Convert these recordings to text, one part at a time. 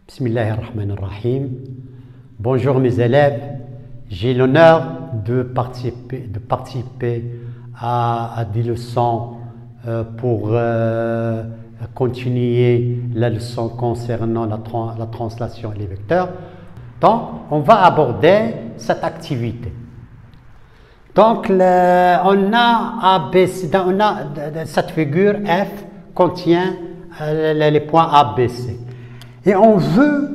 Bismillahirrahmanirrahim. Bonjour mes élèves, j'ai l'honneur de participer à des leçons pour continuer la leçon concernant la translation et les vecteurs. Donc, on va aborder cette activité. Donc, on a cette figure F contient les points A, B, C. Et on veut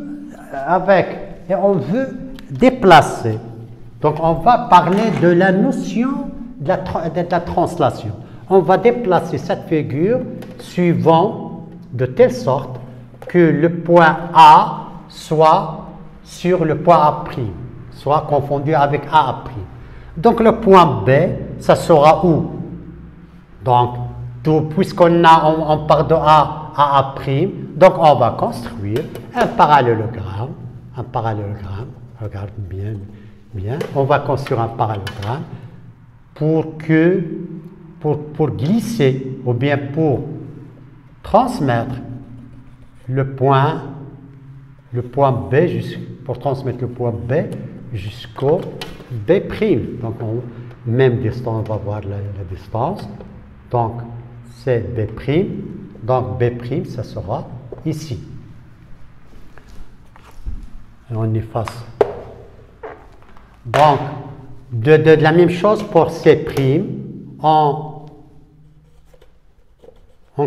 déplacer. Donc, on va parler de la notion de la translation. On va déplacer cette figure suivant de telle sorte que le point A soit sur le point A', soit confondu avec A'. Donc, le point B, ça sera où? Donc, puisqu'on part de A à A', donc on va construire un parallélogramme. Regarde bien. On va construire un parallélogramme pour glisser ou bien pour transmettre le point B jusqu'au B'. Donc, même distance, on va voir la distance. Donc, c'est B'. Donc, B', ça sera ici. Et on efface. Donc, de la même chose pour C', on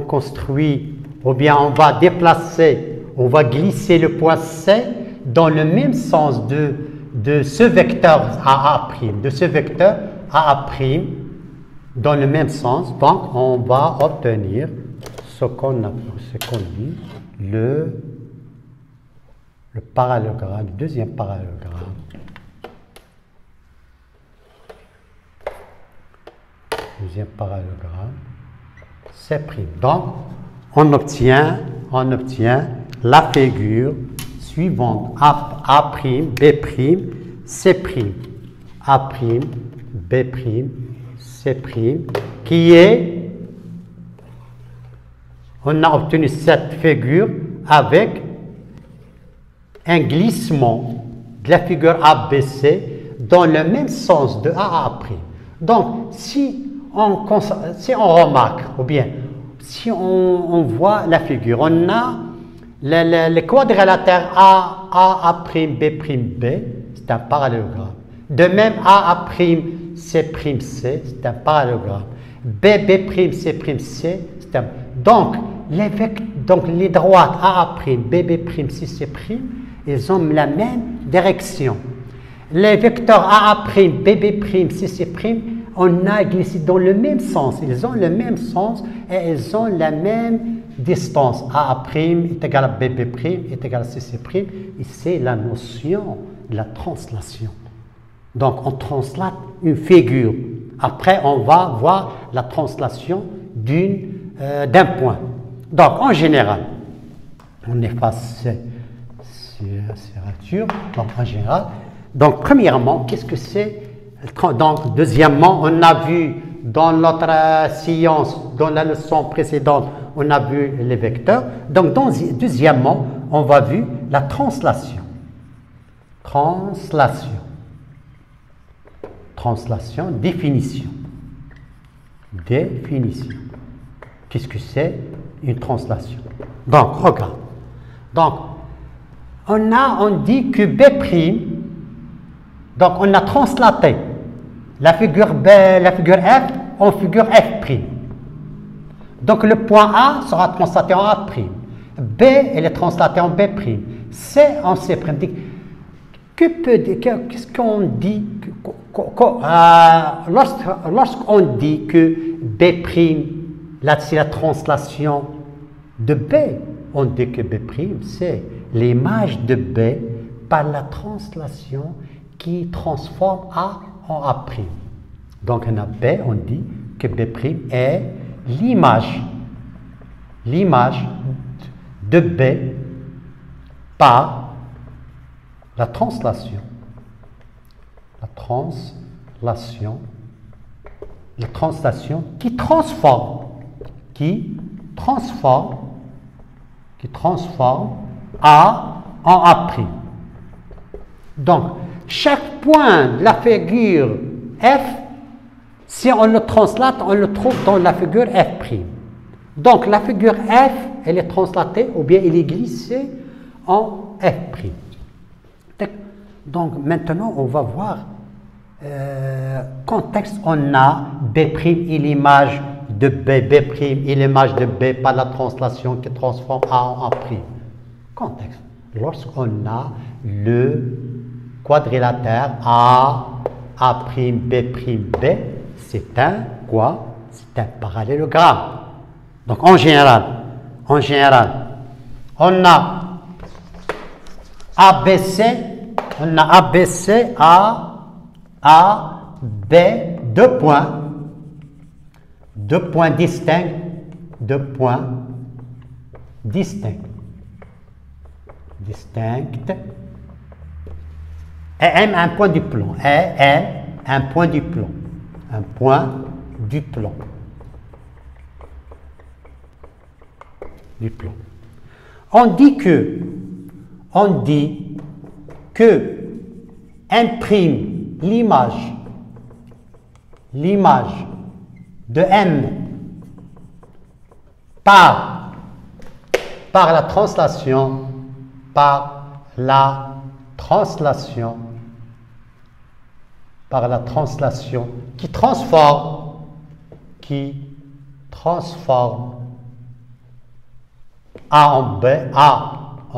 construit, ou bien on va déplacer, on va glisser le point C dans le même sens de ce vecteur AA', dans le même sens. Donc, on va obtenir ce qu'on dit le parallélogramme, le deuxième parallélogramme. C'. Donc, on obtient la figure suivante A', B', C', A', B', C', qui est, on a obtenu cette figure avec un glissement de la figure ABC dans le même sens de A'. Donc, si on remarque, ou bien si on voit la figure, on a le quadrilatère A', B', B, c'est un parallélogramme. De même, A', C', c'est un parallélogramme. B', C', c'est un... Donc, les droites A', B', C', ils ont la même direction. Les vecteurs A', B', C', on a glissé dans le même sens. Ils ont le même sens et ils ont la même distance. A' est égal à B', est égal à C'. Et c'est la notion de la translation. Donc, on translate une figure. Après, on va voir la translation d'un point. Donc, en général, on efface ces ratures. Donc, en général, donc, premièrement, qu'est-ce que c'est? Donc, deuxièmement, on a vu dans notre science, dans la leçon précédente, on a vu les vecteurs. Donc, deuxièmement, on va voir la translation. Translation, définition. Qu'est-ce que c'est une translation? Donc, regarde. Donc, on dit que B', donc on a translaté la figure F en figure F'. Donc, le point A sera translaté en A'. B, elle est translaté en B'. C en C'. Qu'est-ce qu'on dit lorsqu'on dit que B', là c'est la translation de B, on dit que B', c'est l'image de B par la translation qui transforme A en A'. Donc, on a B, on dit que B' est l'image de B par la translation. La translation qui transforme A en A'. Donc, chaque point de la figure F, si on le translate, on le trouve dans la figure F'. Donc, la figure F, elle est translatée ou bien elle est glissée en F'. Donc, maintenant, on va voir contexte, on a B' et l'image de B', B' et l'image de B par la translation qui transforme A en A'. Contexte. Lorsqu'on a le quadrilatère A, B', B, c'est un quoi? C'est un parallélogramme. Donc en général, on a ABC, A, B, deux points distincts, et M un point du plomb, un point du plomb, On dit que imprime l'image de M par la translation, qui transforme A en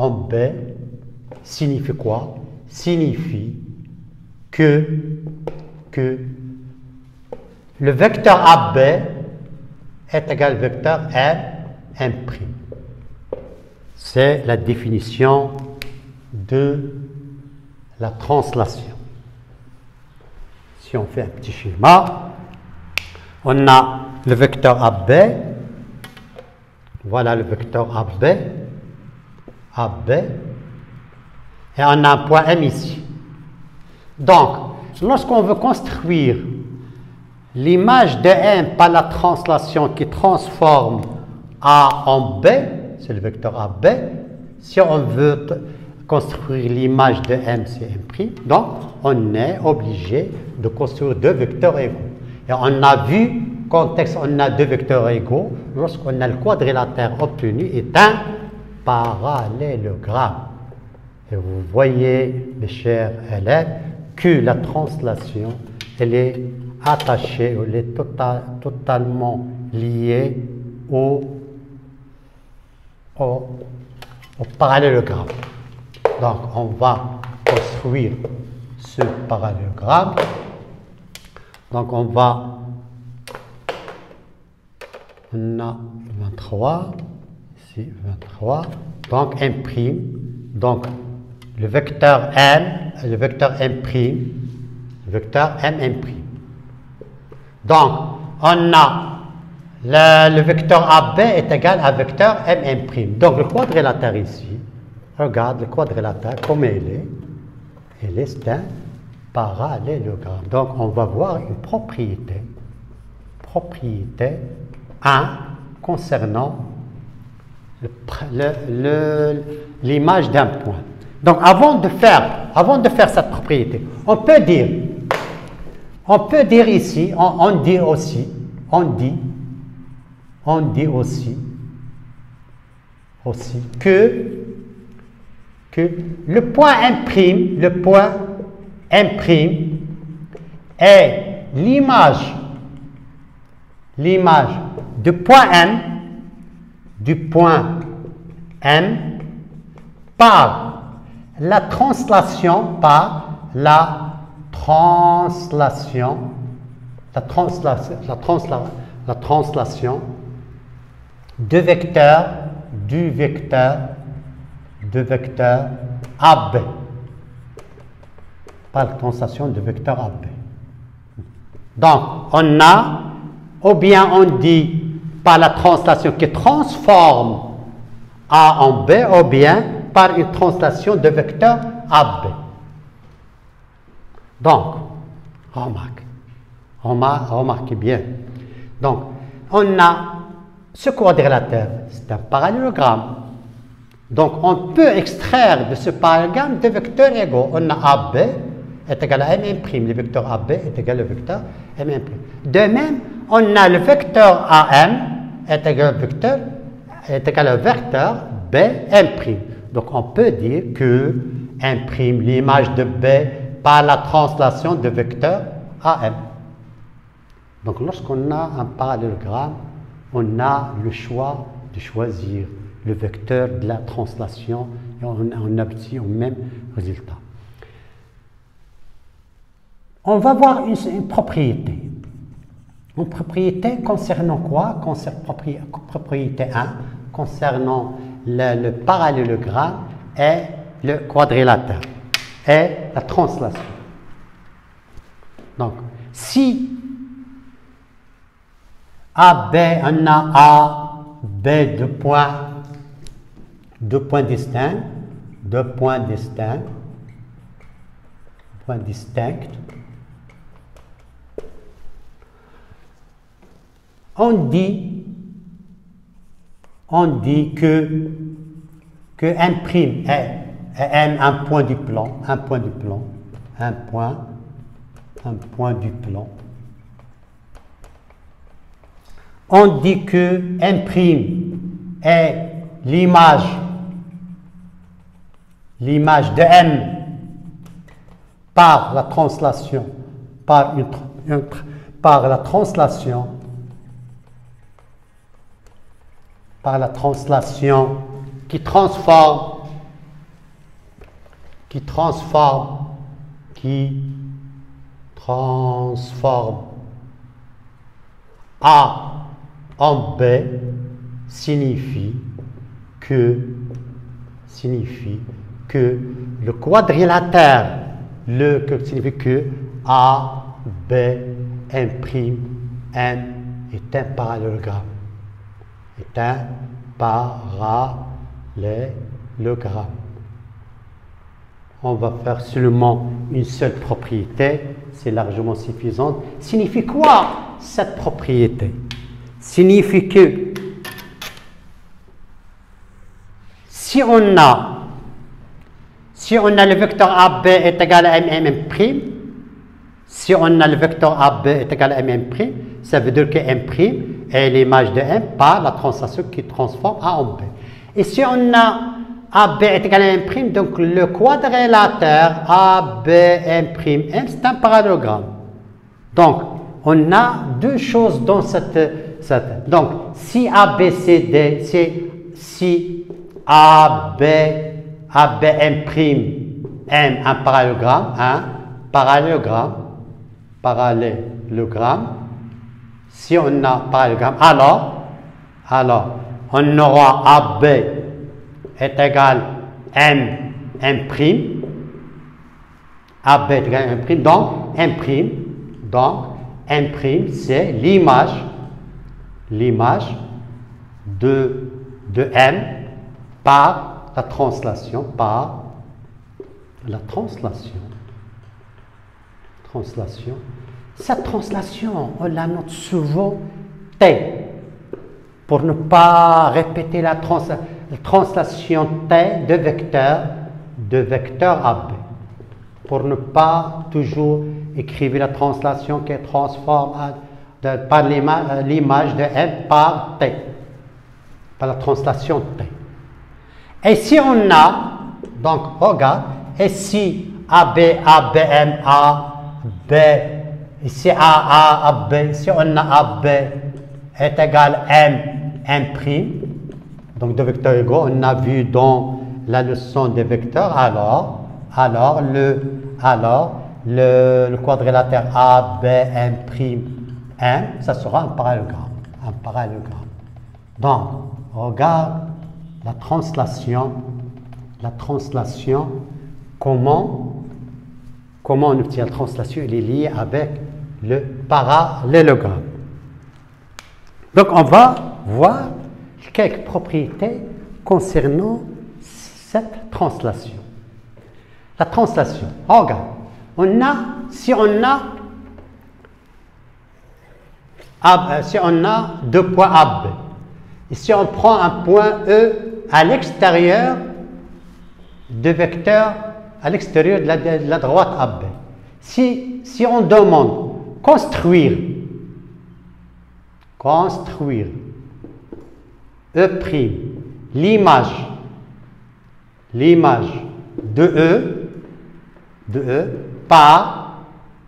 B, signifie quoi? Signifie que le vecteur AB est égal au vecteur M'. C'est la définition de la translation. Si on fait un petit schéma, on a le vecteur AB, voilà le vecteur AB, et on a un point M ici. Donc, lorsqu'on veut construire l'image de M par la translation qui transforme A en B, c'est le vecteur AB. Si on veut construire l'image de M, c'est M', donc on est obligé de construire deux vecteurs égaux. Et on a vu, contexte, on a deux vecteurs égaux, lorsqu'on a le quadrilatère obtenu est un parallélogramme. Et vous voyez, mes chers élèves, que la translation, elle est attachée, elle est totalement liée au parallélogramme. Donc, on va construire ce parallélogramme. Donc, on a 23, ici 23, donc M', donc le vecteur M, le vecteur M', le vecteur M'. Donc, on a le vecteur AB est égal à vecteur M'. Donc, le quadrilatère ici, regarde le quadrilatère comme il est, c'est un parallélogramme. Donc, on va voir une propriété 1 concernant l'image d'un point. Donc, avant de faire cette propriété, on peut dire ici, on dit aussi que le point M' est l'image du point M par la translation du vecteur AB, par la translation du vecteur AB. Donc, on a, ou bien on dit par la translation qui transforme A en B, ou bien par une translation de vecteur AB. Donc, remarquez bien. Donc, on a ce quadrilatère, c'est un parallélogramme. Donc, on peut extraire de ce parallélogramme deux vecteurs égaux. On a AB est égal à M', le vecteur AB est égal au vecteur M'. De même, on a le vecteur AM est égal au vecteur B'. Donc, on peut dire que M', l'image de B par la translation de vecteur AM. Donc, lorsqu'on a un parallélogramme, on a le choix de choisir le vecteur de la translation et on aboutit au même résultat. On va voir une propriété. Une propriété concernant quoi? Concernant propriété 1, concernant le parallélogramme et le quadrilatère et la translation. Donc, si AB, on a A, B, deux points distincts, on dit que M' est M un point du plan, On dit que M' est l'image de M par la translation, par la translation qui transforme A en B signifie que le quadrilatère, signifie que A, B, M', M est un parallélogramme. On va faire seulement une seule propriété, c'est largement suffisant. Signifie quoi cette propriété? Signifie que si on a le vecteur AB est égal à M', si on a le vecteur AB est égal à M', ça veut dire que M' est l'image de M par la translation qui transforme A en B. Et si on a AB est égal à M', donc le quadrilatère ABM', c'est un parallélogramme. Donc, on a deux choses dans cette. Donc, si ABCD, si ABM', M un parallélogramme, si on a parallélogramme, alors on aura AB est égal à M', AB est égal à M', donc M', c'est l'image de M par la translation, Cette translation, on la note souvent T, pour ne pas répéter la translation T de vecteur AB, pour ne pas toujours écrire la translation qui transforme par l'image de M par T, par la translation T. Et si on a, donc regarde, et si AB, ABM, AB, ici AA, AB, si on a AB est égal à M', donc deux vecteurs égaux, on a vu dans la leçon des vecteurs, alors le quadrilatère ABM', ça sera un parallélogramme. Donc, regarde la translation, comment on obtient la translation? Elle est liée avec le parallélogramme. Donc, on va voir quelques propriétés concernant cette translation. La translation, regarde, si on a deux points AB, et si on prend un point E à l'extérieur de vecteur, à l'extérieur de la droite AB. Si on demande construire E', l'image de E par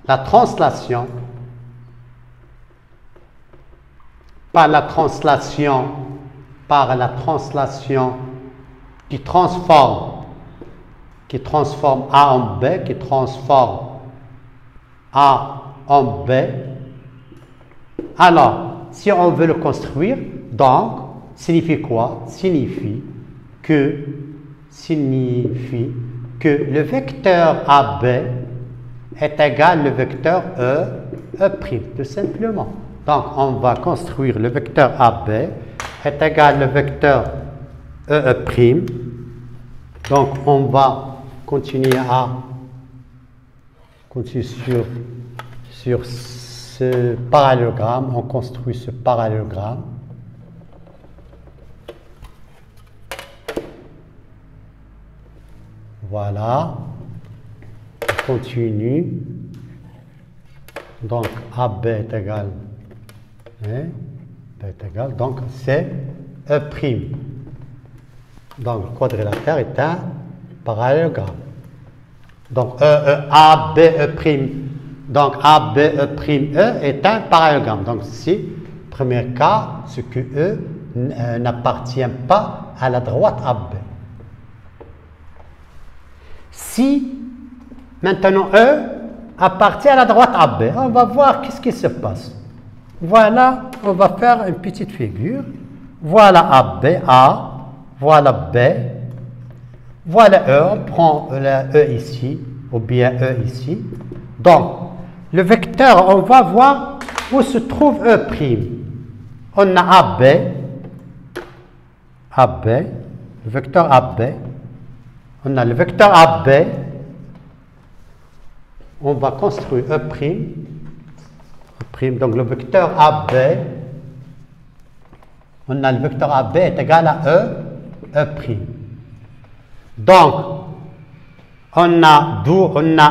la translation qui transforme A en B, qui transforme A en B. Alors, si on veut le construire, donc, signifie quoi? Signifie que le vecteur AB est égal au vecteur E', tout simplement. Donc, on va construire le vecteur AB est égal au vecteur E'. Donc, on va continuer sur ce parallélogramme. On construit ce parallélogramme. Voilà. On continue. Donc, AB est égal. Donc, c'est E'. Donc, le quadrilatère est un parallélogramme. Donc, ABE'. Donc, ABE' est un parallélogramme. Donc, ici, premier cas, ce que E n'appartient pas à la droite AB. Si maintenant E appartient à la droite AB, on va voir qu'est-ce qui se passe. Voilà, on va faire une petite figure. Voilà AB, A, voilà B, voilà E, on prend le E ici, ou bien E ici. Donc, le vecteur, on va voir où se trouve E'. On a AB, le vecteur AB. On a le vecteur AB. On va construire E'. Donc, le vecteur AB, on a le vecteur AB est égal à E'. Donc, on a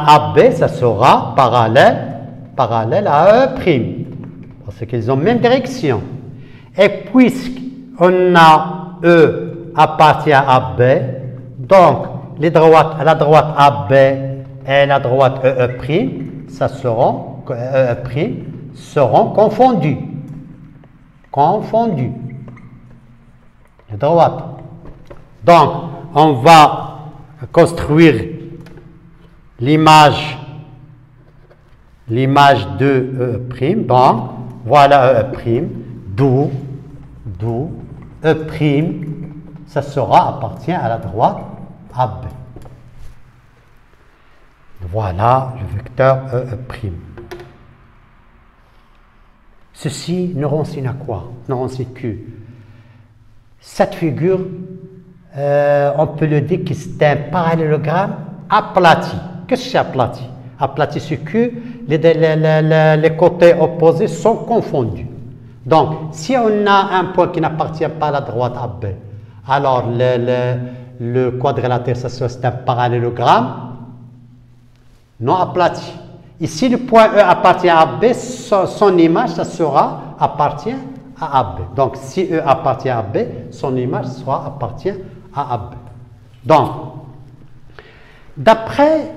AB, ça sera parallèle à E', parce qu'ils ont même direction. Et puisqu'on a E appartient à AB, donc la droite AB et la droite E', ça seront confondus. Les droites. Donc, on va construire l'image de E'. Donc, voilà E', d'où E', ça appartient à la droite AB. Voilà le vecteur E'. Ceci nous renseigne à quoi? Nous renseigne que cette figure, on peut le dire que c'est un parallélogramme aplati. Qu'est-ce que c'est aplati? Aplati, c'est que les côtés opposés sont confondus. Donc, si on a un point qui n'appartient pas à la droite AB, alors le quadrilatère, c'est un parallélogramme non aplati. Ici, le point E appartient à AB, son image, appartient à AB. Donc, si E appartient à AB, son image appartient à AB. Donc, d'après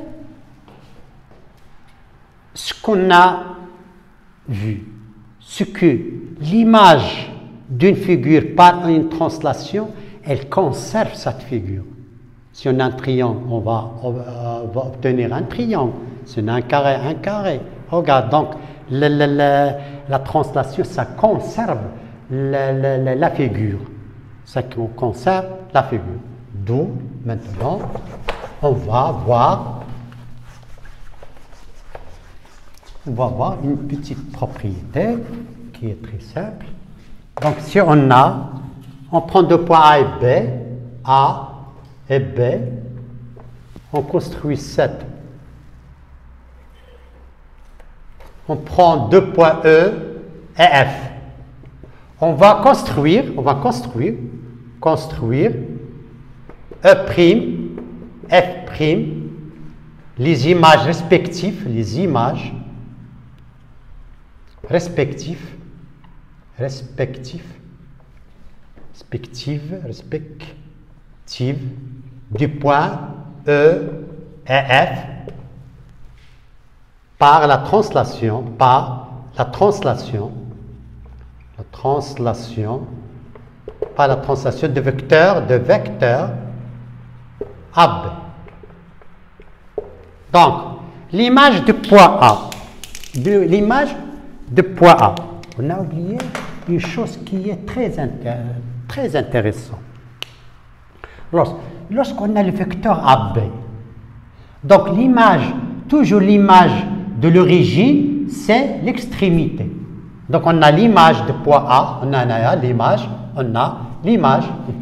ce qu'on a vu, ce que l'image d'une figure par une translation, elle conserve cette figure. Si on a un triangle, on va obtenir un triangle. Si on a un carré. Regarde, donc la translation, ça conserve la figure. Ça conserve la figure. D'où, maintenant, on va voir une petite propriété qui est très simple. Donc, si on prend deux points A et B, A et B, on construit cette. On prend deux points E et F. On va construire E', F', les images respectives, du point E et F par la translation de vecteur AB. Donc, l'image de point A, on a oublié une chose qui est très intéressante. Lorsqu'on a le vecteur AB, donc toujours l'image de l'origine, c'est l'extrémité. Donc on a l'image de point A, on a l'image, on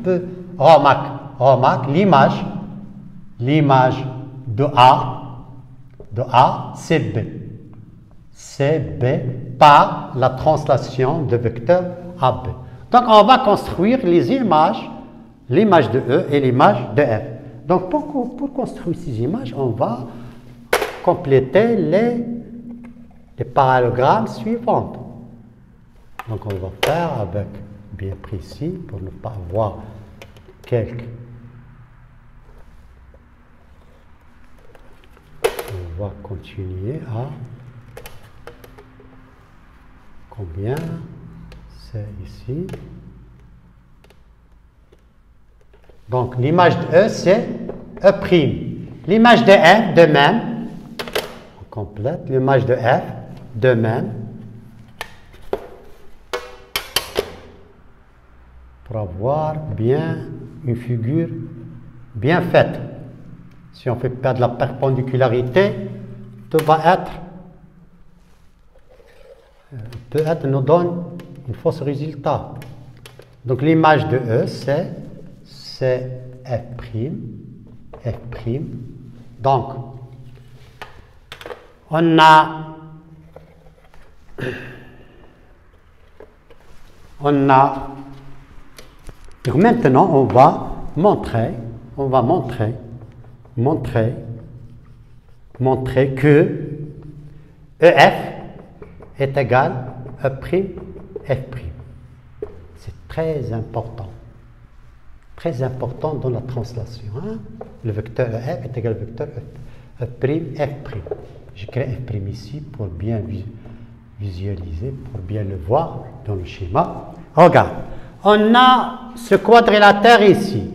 peut remarquer l'image de A, c'est B par la translation de vecteur AB. Donc on va construire les images, l'image de E et l'image de F. Donc pour construire ces images, on va compléter les parallélogrammes suivants. Donc on va faire avec bien précis pour ne pas avoir quelques. On va continuer à combien c'est ici. Donc l'image de E c'est E'. L'image de F de même. On complète l'image de F de même. Pour avoir bien une figure bien faite. Si on fait perdre la perpendicularité, tout va être, peut-être nous donne un faux résultat. Donc l'image de E, c'est F'. Donc, on a donc maintenant on va montrer que EF est égal à F'. C'est très important dans la translation. Le vecteur EF est égal au vecteur F'. Je crée F' ici pour bien visualiser, pour bien le voir dans le schéma. Regarde, on a ce quadrilatère ici.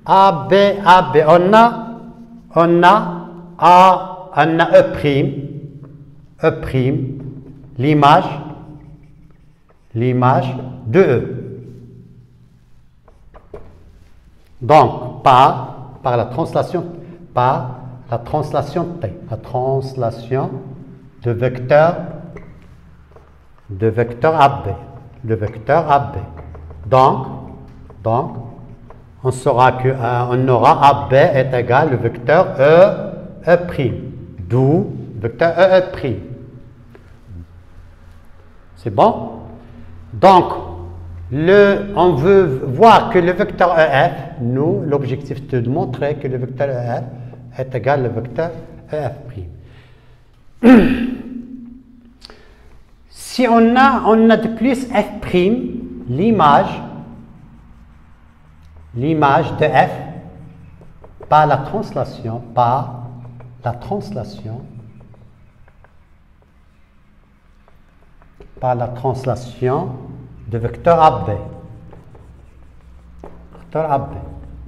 AB, on a E', l'image de E. Donc, par la translation T, la translation de vecteur AB, le vecteur AB. Donc, on saura que on aura AB est égal au vecteur E', d'où vecteur E'. C'est bon? Donc, on veut voir que le vecteur EF, l'objectif c'est de montrer que le vecteur EF est égal au vecteur EF'. Si on a de plus F', l'image de F par la translation de vecteur AB.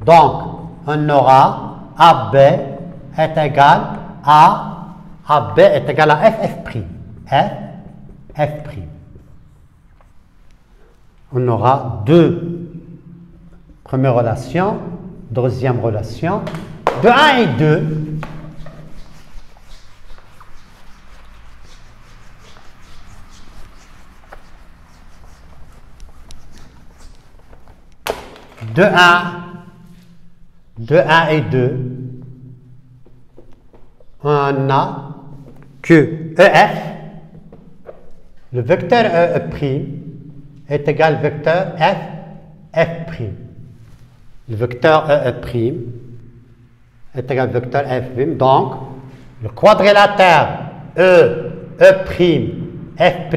Donc, on aura AB est égal à F'. On aura deux premières relations, deuxième relation, de 1 et 2. De 1 et 2, on a que EF, le vecteur E' est égal au vecteur F'. Le vecteur E' est égal au vecteur F'. Donc, le quadrilatère E', F', F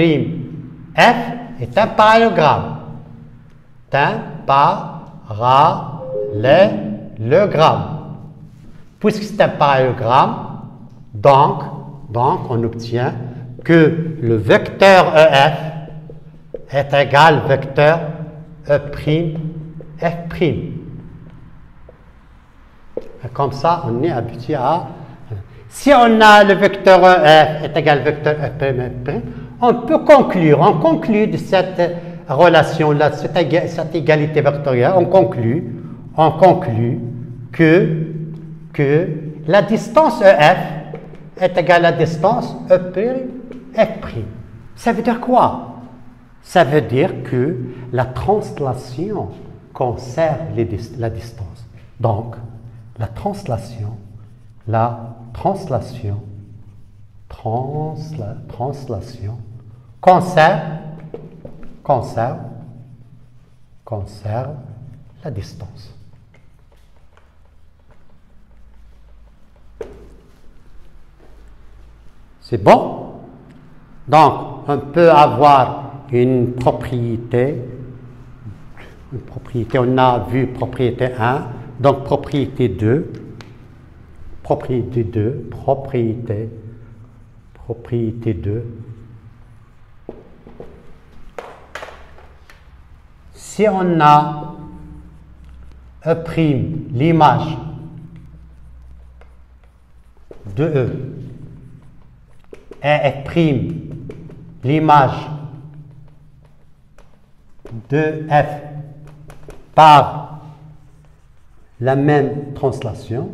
est un parallélogramme. Un parallélogramme. Puisque c'est un parallélogramme, donc on obtient que le vecteur EF est égal au vecteur E'F'. Et comme ça, on est habitué à... Si on a le vecteur EF est égal au vecteur F', on peut conclure, de cette relation-là, cette égalité vectorielle, on conclut que la distance EF est égale à la distance F'. Ça veut dire quoi? Ça veut dire que la translation conserve la distance. Donc, la translation conserve la distance. C'est bon? Donc, on peut avoir une propriété, on a vu propriété 1, donc propriété 2, propriété 2. Si on a E', l'image de E, et F', l'image de F par la même translation,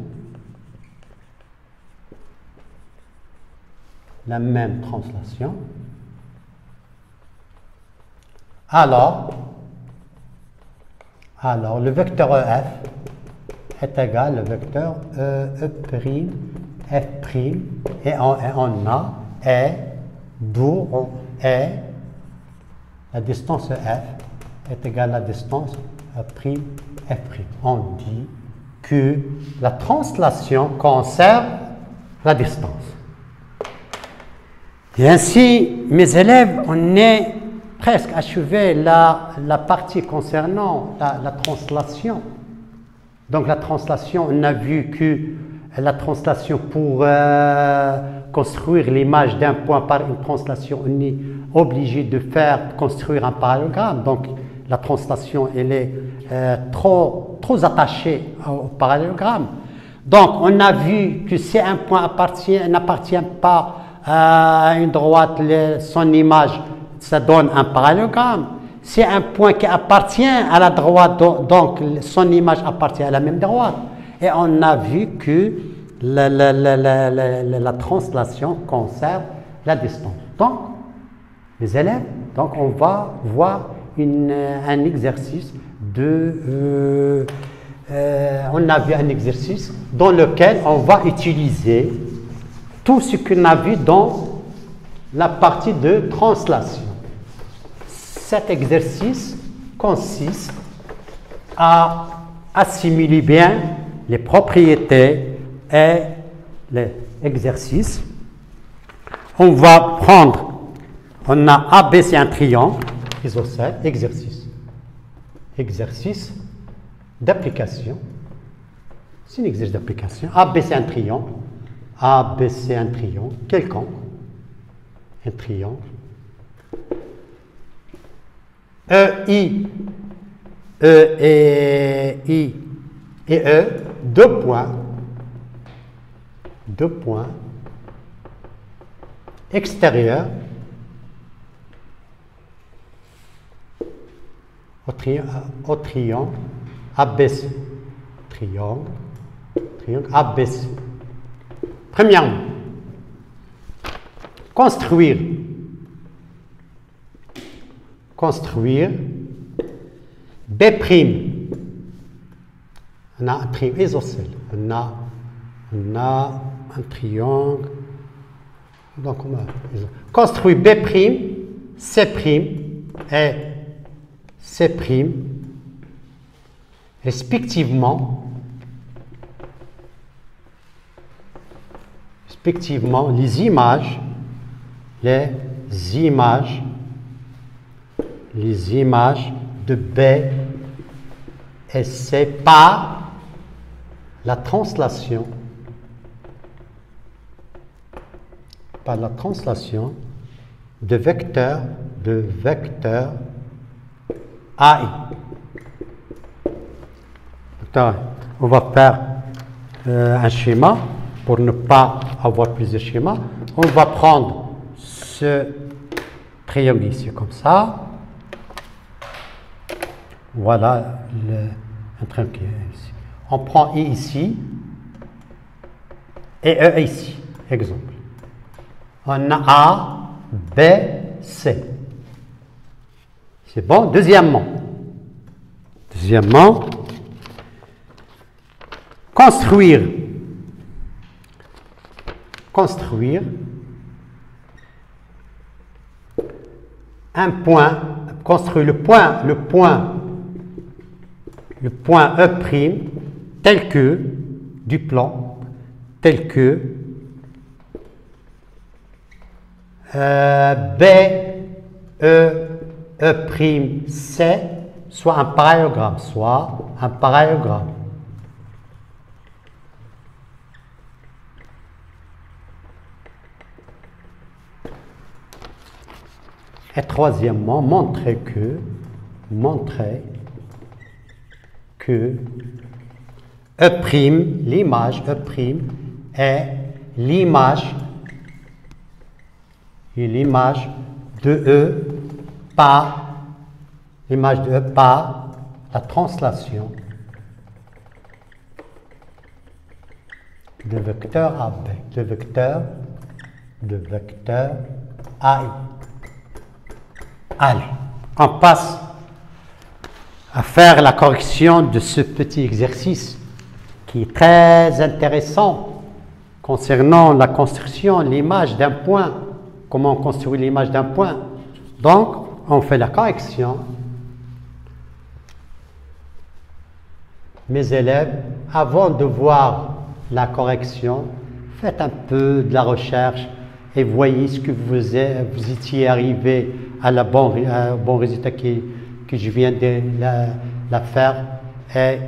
alors le vecteur EF est égal au vecteur E', F', et on a d'où la distance EF est égale à la distance F'. On dit que la translation conserve la distance. Et ainsi, mes élèves, on est presque achevé la partie concernant la translation. Donc la translation, on a vu que la translation pour construire l'image d'un point par une translation, on est obligé de construire un parallélogramme. Donc la translation, elle est trop attachée au parallélogramme. Donc on a vu que si un point n'appartient pas à une droite, son image, ça donne un parallélogramme. Si un point qui appartient à la droite, donc son image appartient à la même droite. Et on a vu que la translation conserve la distance. Donc, les élèves, donc on va voir un exercice on a vu un exercice dans lequel on va utiliser tout ce qu'on a vu dans la partie de translation. Cet exercice consiste à assimiler bien les propriétés et les exercices. On va prendre, on a AB, c'est un triangle isocèle, exercice d'application. C'est un exercice d'application. AB, c'est un triangle. AB, c'est un triangle quelconque. Un triangle. I et E, deux points extérieurs au triangle ABC. Triangle ABC. Premièrement, construire B'. On a un triangle isocèle. On a un triangle. Donc, construire B', C' et C'. respectivement les images de B et C par la translation de vecteurs AI. On va faire un schéma pour ne pas avoir plusieurs schémas. On va prendre ce triangle ici comme ça. Voilà un triangle ici. On prend I ici et E ici. Exemple. On a A, B, C. C'est bon. Deuxièmement, construire un point, construire le point E' tel que du plan, tel que B, E, E', C, soit un parallélogramme, Et troisièmement, montrer que E', l'image E' est l'image de E par la translation de vecteur AB, de vecteur AI. Allez, on passe à faire la correction de ce petit exercice qui est très intéressant concernant la construction, l'image d'un point. Comment on construit l'image d'un point? Donc, on fait la correction. Mes élèves, avant de voir la correction, faites un peu de la recherche et voyez ce que vous étiez arrivé à bon résultat que je viens de la faire. Et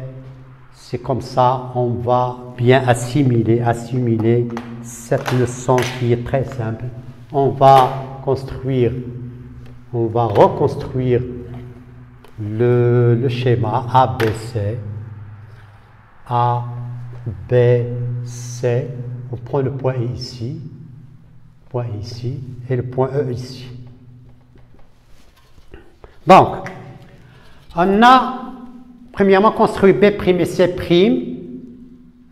c'est comme ça on va bien assimiler cette leçon qui est très simple. On va reconstruire le schéma ABC. A, B, C. On prend le point ici et le point E ici. Donc, on a premièrement construit B' et C',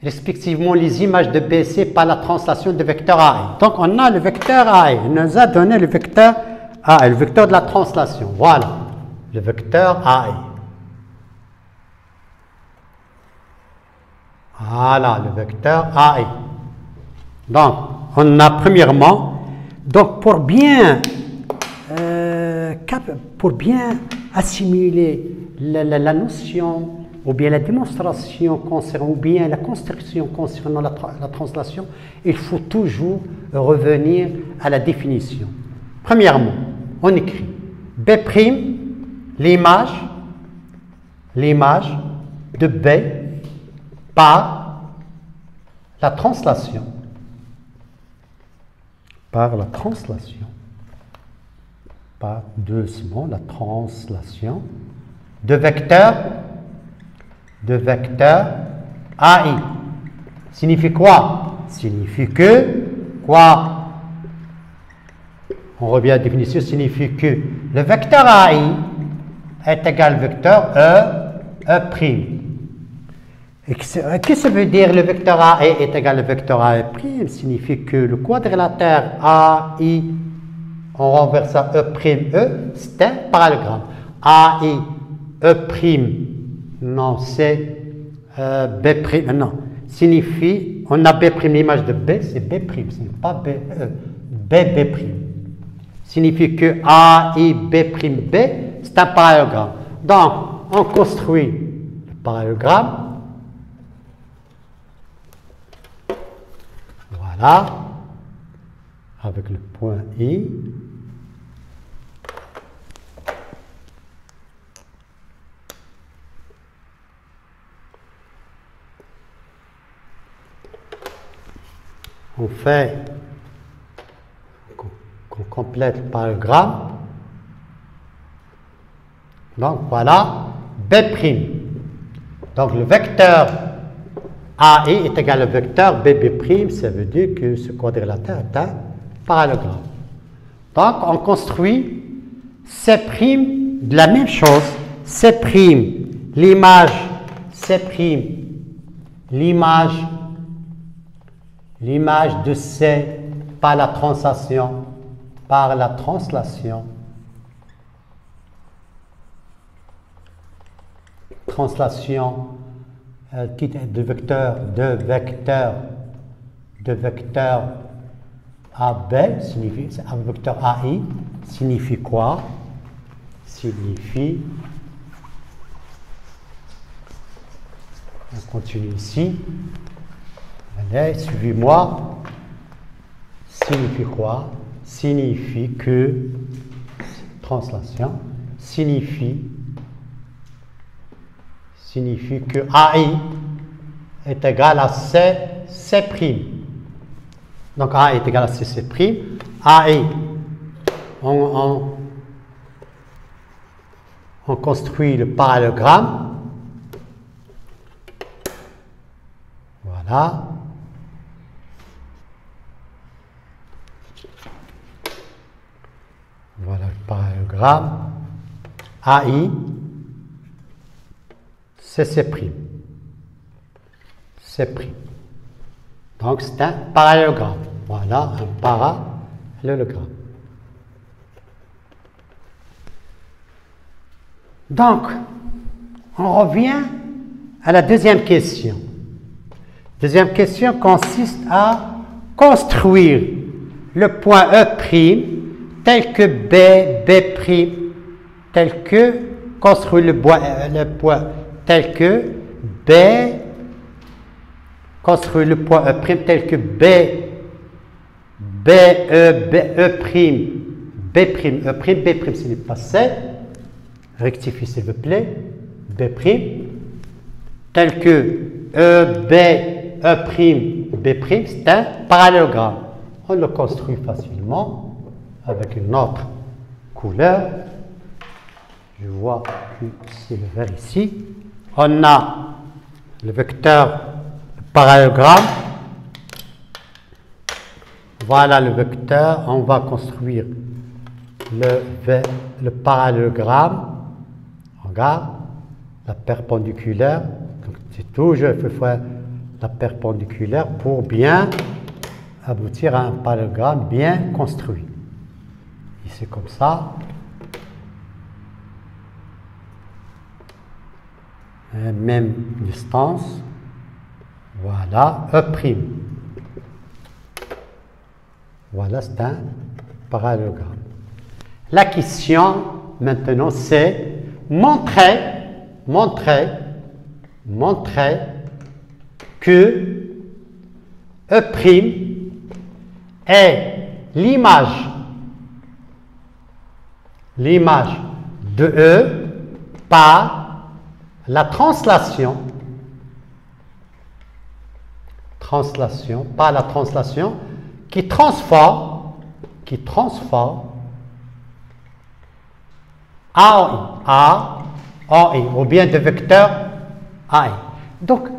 respectivement les images de B et C par la translation de vecteur AI. Donc, on a le vecteur AI. Il nous a donné le vecteur AI, le vecteur de la translation. Voilà, le vecteur AI. Voilà, le vecteur AI. Donc, on a premièrement, donc pour bien assimiler la notion ou bien la démonstration concernant ou bien la construction concernant la translation, il faut toujours revenir à la définition. Premièrement, on écrit B', l'image de B par la translation. Par doucement la translation de vecteur AI. Signifie quoi? Signifie que quoi? On revient à la définition, signifie que le vecteur AI est égal au vecteur E'. Et qu'est-ce que ça veut dire le vecteur AI est égal au vecteur AI'? Signifie que le quadrilatère AI, on renverse à E', c'est un parallélogramme. AI, E', non, c'est B', non, signifie, on a B', l'image de B, c'est B', ce n'est pas B'. Signifie que AI, B', c'est un parallélogramme. Donc, on construit le parallélogramme. Voilà, avec le point I. On fait, qu'on complète le parallélogramme. Donc voilà, B'. Donc le vecteur AI est égal au vecteur BB', ça veut dire que ce quadrilatère est un parallélogramme. Donc on construit C' de la même chose, C', l'image, C', l'image de C par la translation, de vecteur AB, un vecteur AI, signifie quoi? Signifie, on continue ici, allez, suivez-moi, signifie quoi? Signifie que, translation, signifie que AI est égal à C'. Donc AI est égal à C'. AI, on construit le parallélogramme. Voilà. Voilà le parallélogramme. AI, c'est C'. Donc c'est un parallélogramme. Voilà un parallélogramme. Donc, on revient à la deuxième question. Deuxième question consiste à construire le point E' tel que B', tel que, construire le point tel que B, construire le point E' tel que B, B', ce n'est pas C, rectifiez s'il vous plaît, B', tel que B', c'est un parallélogramme. On le construit facilement avec une autre couleur. Je vois que c'est le vert ici. On a le vecteur parallélogramme. Voilà le vecteur. On va construire le parallélogramme. Regarde, la perpendiculaire. C'est toujours, il faut faire la perpendiculaire pour bien aboutir à un parallélogramme bien construit. Ici comme ça. Même distance. Voilà, E'. Voilà, c'est un parallélogramme. La question maintenant c'est montrer que E' est l'image de E par la translation, qui transforme A en I, ou bien de vecteur AI. Donc,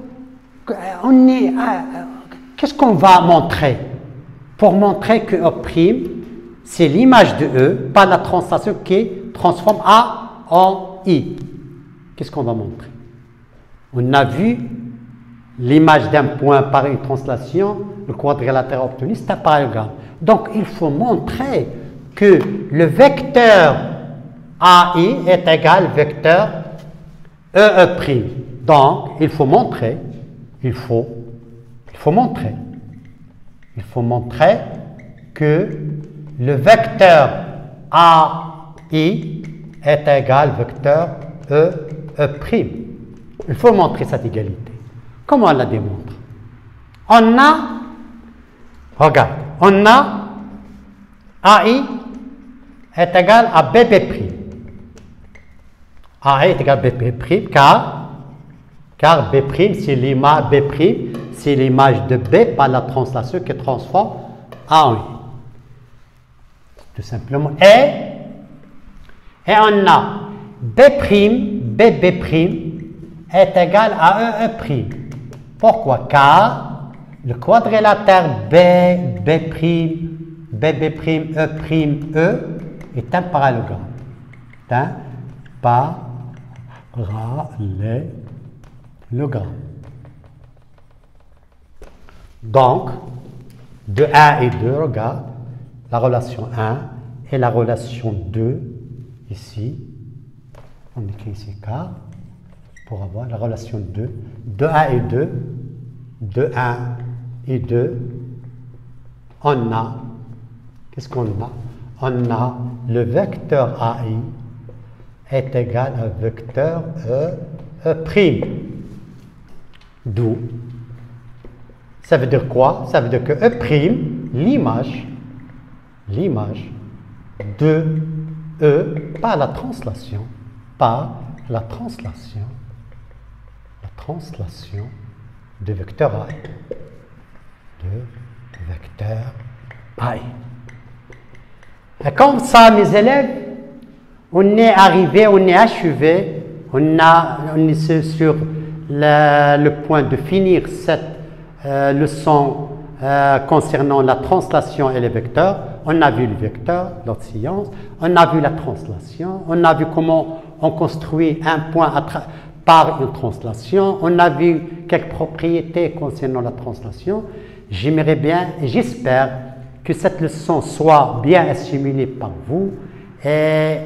qu'est-ce qu'on va montrer? Pour montrer que E', c'est l'image de E par la translation qui transforme A en I. Qu'est-ce qu'on va montrer? On a vu l'image d'un point par une translation, le quadrilatère obtenu, c'est un parallélogramme. Donc, il faut montrer que le vecteur AI est égal au vecteur E'. Donc, il faut montrer que le vecteur AI est égal au vecteur E'. Il faut montrer cette égalité. Comment on la démontre? On a, regarde, on a AI est égal à BB'. AI est égal à BB' car B', c'est l'image B', c'est l'image de B par la translation qui transforme en I. Tout simplement. Et on a BB' est égal à EE'. Pourquoi? Car le quadrilatère BB', E' est un parallélogramme. Un parallélogramme. Donc, de 1 et 2, regarde, la relation 1 et la relation 2, ici, on écrit ici K, pour avoir la relation 2, de 1 et 2, de 1 et 2, on a, qu'est-ce qu'on a? On a le vecteur AI est égal à vecteur E'. D'où? Ça veut dire quoi? Ça veut dire que E', l'image de E par la translation de vecteur AI. Et comme ça, mes élèves, on est arrivé, on est achevé, on est sur le point de finir cette leçon concernant la translation et les vecteurs. On a vu les vecteurs, l'autre science, on a vu la translation, on a vu comment on construit un point par une translation, on a vu quelques propriétés concernant la translation. J'aimerais bien, et j'espère que cette leçon soit bien assimilée par vous et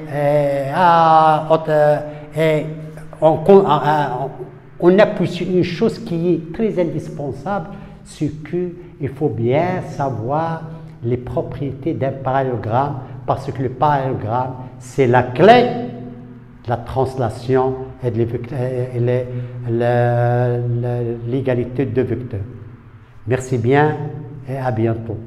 on appuie sur une chose qui est très indispensable, c'est qu'il faut bien savoir les propriétés d'un parallélogramme, parce que le parallélogramme, c'est la clé de la translation et de l'égalité de vecteurs. Merci bien et à bientôt.